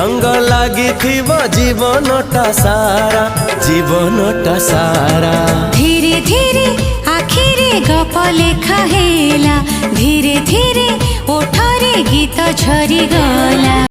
रंग लगी जीवनटा सारा जीवनटा सारा। धीरे धीरे आखिरे गप लेखा हेला, धीरे धीरे ओठरे गीत झरी गला।